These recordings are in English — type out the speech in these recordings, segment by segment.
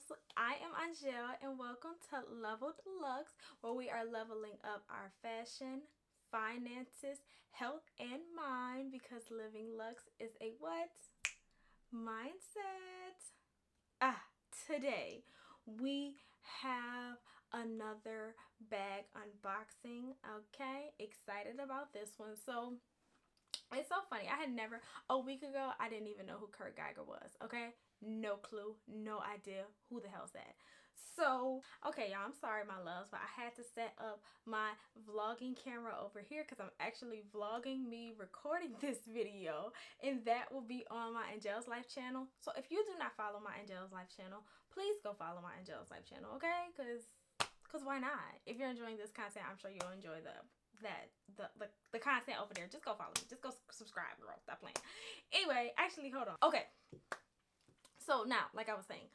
I am Angelle, and welcome to Level Deluxe, where we are leveling up our fashion, finances, health, and mind because living lux is a what? Mindset. Today we have another bag unboxing. Okay, excited about this one. So, it's so funny. I had never, a week ago, I didn't even know who Kurt Geiger was, okay? No clue, no idea who the hell's that. So, okay, y'all, I'm sorry, my loves, but I had to set up my vlogging camera over here because I'm actually vlogging me recording this video, and that will be on my Angelle's Life channel. So, if you do not follow my Angelle's Life channel, please go follow my Angelle's Life channel, okay? Because why not? If you're enjoying this content, I'm sure you'll enjoy the content over there. Just go follow me. Just go subscribe, girl. Stop playing. Anyway, actually, hold on. Okay. So now, like I was saying,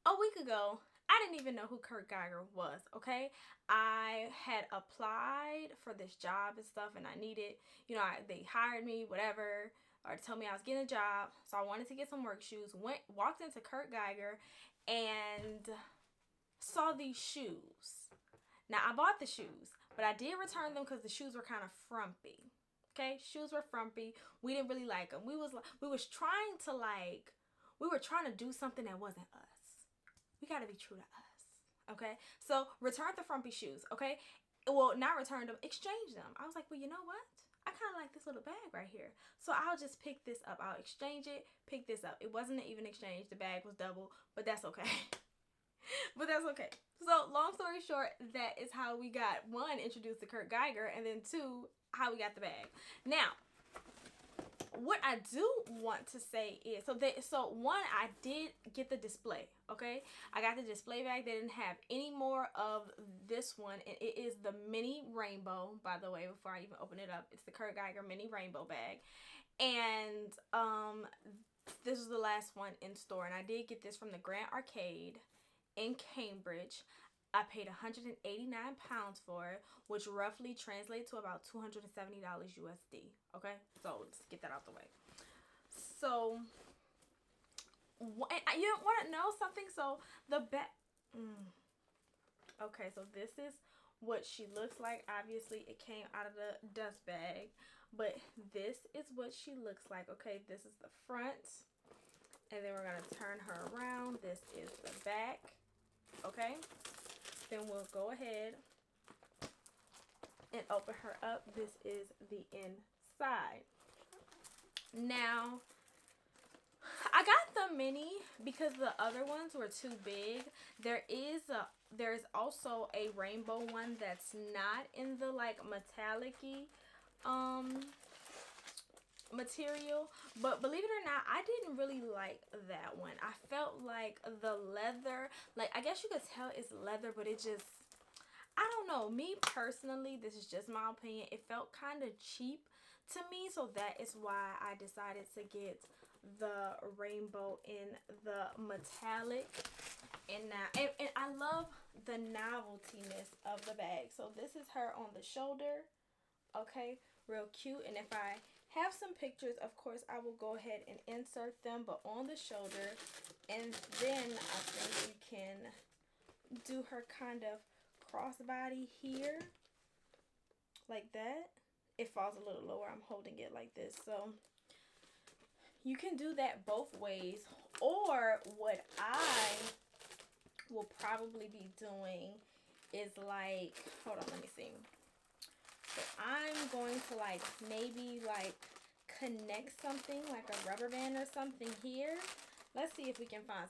a week ago, I didn't even know who Kurt Geiger was, okay? I had applied for this job and stuff, and I needed, they hired me, whatever, or told me I was getting a job. So I wanted to get some work shoes. Walked into Kurt Geiger and saw these shoes. Now, I bought the shoes, but I did return them because the shoes were kind of frumpy. Okay, shoes were frumpy. We didn't really like them. We were trying to do something that wasn't us. We got to be true to us. Okay, so returned the frumpy shoes. Okay, well, not returned them, exchanged them. I was like, well, you know what? I kind of like this little bag right here. So I'll just pick this up. I'll exchange it, pick this up. It wasn't an even exchange. The bag was double, but that's okay. But that's okay. So, long story short, that is how we got, one, introduced to Kurt Geiger, and then two, how we got the bag. Now, what I do want to say is, so one, I did get the display, okay? I got the display bag. They didn't have any more of this one, and it is the mini rainbow, by the way, before I even open it up. It's the Kurt Geiger mini rainbow bag. And, this was the last one in store, and I did get this from the Grand Arcade in Cambridge. I paid 189 pounds for it, which roughly translates to about $270 USD. Okay, so let's get that out the way. So, you don't want to know something? So the back. Okay, so this is what she looks like. Obviously, it came out of the dust bag, but this is what she looks like. Okay, this is the front, and then we're gonna turn her around. This is the back. Okay, then we'll go ahead and open her up. This is the inside. Now, I got the mini because the other ones were too big. There's also a rainbow one that's not in the like metallic-y material, but believe it or not, I didn't really like that one. I felt like the leather, like, I guess you could tell it's leather, but it just, I don't know, me personally, this is just my opinion, it felt kind of cheap to me. So that is why I decided to get the rainbow in the metallic. And now, and I love the noveltiness of the bag. So this is her on the shoulder. Okay, real cute. And if I have some pictures, of course, I will go ahead and insert them, but on the shoulder. And then I think we can do her kind of crossbody here, like that. It falls a little lower. I'm holding it like this. So you can do that both ways. Or what I will probably be doing is like, hold on, let me see. So I'm going to like maybe like connect something like a rubber band or something here. Let's see if we can find.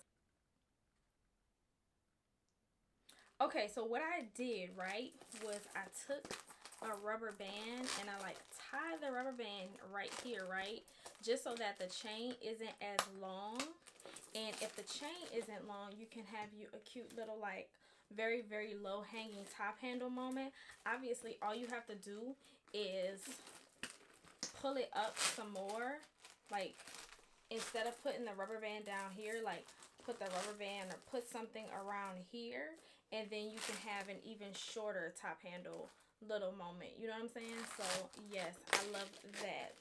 Okay, so what I did, right, was I took a rubber band and I like tied the rubber band right here, right, just so that the chain isn't as long. And if the chain isn't long, you can have you a cute little like very, very low hanging top handle moment. Obviously, all you have to do is pull it up some more. Like, instead of putting the rubber band down here, like put the rubber band or put something around here, and then you can have an even shorter top handle little moment. You know what I'm saying? So yes, I love that,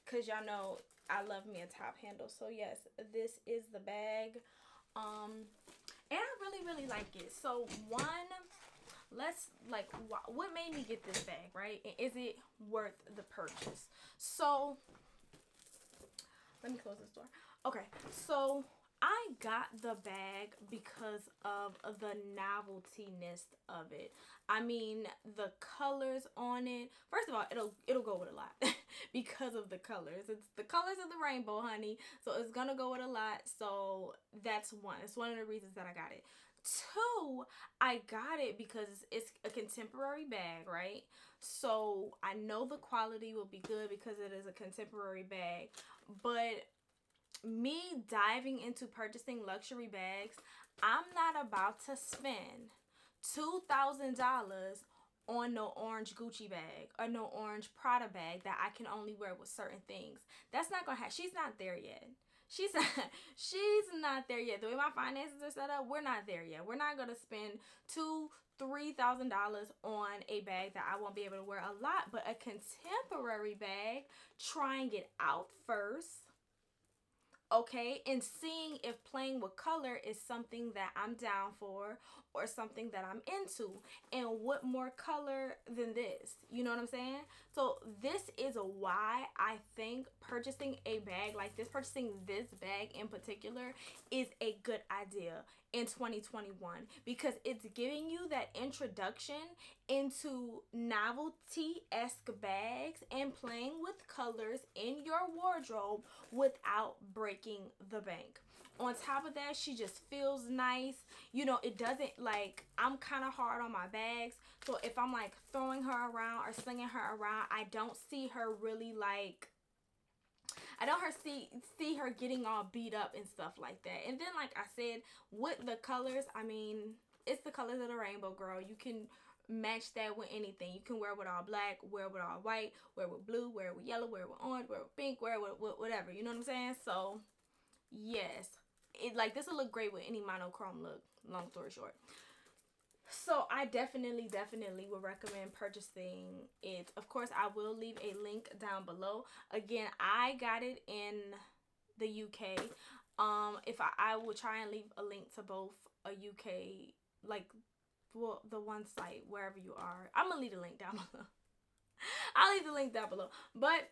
because y'all know I love me a top handle. So yes, this is the bag. And I really, really like it. So one, let's like, what made me get this bag, right? And is it worth the purchase? So let me close this door. Okay, so I got the bag because of the noveltyness of it. I mean, the colors on it. First of all, it'll go with a lot because of the colors. It's the colors of the rainbow, honey. So it's gonna go with a lot. So that's one. It's one of the reasons that I got it. Two, I got it because it's a contemporary bag, right? So I know the quality will be good because it is a contemporary bag. But me diving into purchasing luxury bags, I'm not about to spend $2,000 on no orange Gucci bag or no orange Prada bag that I can only wear with certain things. That's not gonna happen. She's not there yet. She's not, she's not there yet. The way my finances are set up, we're not there yet. We're not gonna spend $2,000-$3,000 on a bag that I won't be able to wear a lot, but a contemporary bag, trying it out first, okay, and seeing if playing with color is something that I'm down for or something that I'm into. And what more color than this? You know what I'm saying? So this is why I think purchasing a bag like this, purchasing this bag in particular, is a good idea in 2021, because it's giving you that introduction into novelty-esque bags and playing with colors in your wardrobe without breaking the bank. On top of that, she just feels nice. You know, it doesn't, like, I'm kind of hard on my bags. So if I'm like throwing her around or slinging her around, I don't see her really like, I don't see her getting all beat up and stuff like that. And then, like I said, with the colors, I mean, it's the colors of the rainbow, girl. You can match that with anything. You can wear it with all black, wear it with all white, wear it with blue, wear it with yellow, wear it with orange, wear it with pink, wear it with whatever. You know what I'm saying? So yes, it, like, this will look great with any monochrome look. Long story short. So I definitely would recommend purchasing it. Of course, I will leave a link down below. Again, I got it in the UK. If I will try and leave a link to both a UK, like, well, the one site, wherever you are. I'm gonna leave the link down below. I'll leave the link down below. But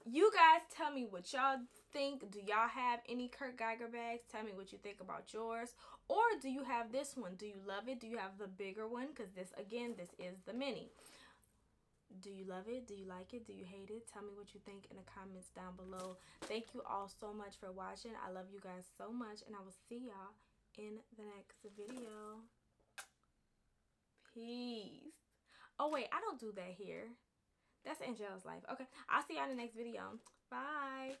you guys tell me what y'all think. Do y'all have any Kurt Geiger bags? Tell me what you think about yours. Or do you have this one? Do you love it? Do you have the bigger one? Because this, again, this is the mini. Do you love it? Do you like it? Do you hate it? Tell me what you think in the comments down below. Thank you all so much for watching. I love you guys so much. And I will see y'all in the next video. Peace. Oh, wait. I don't do that here. That's Angelle's life. Okay. I'll see y'all in the next video. Bye.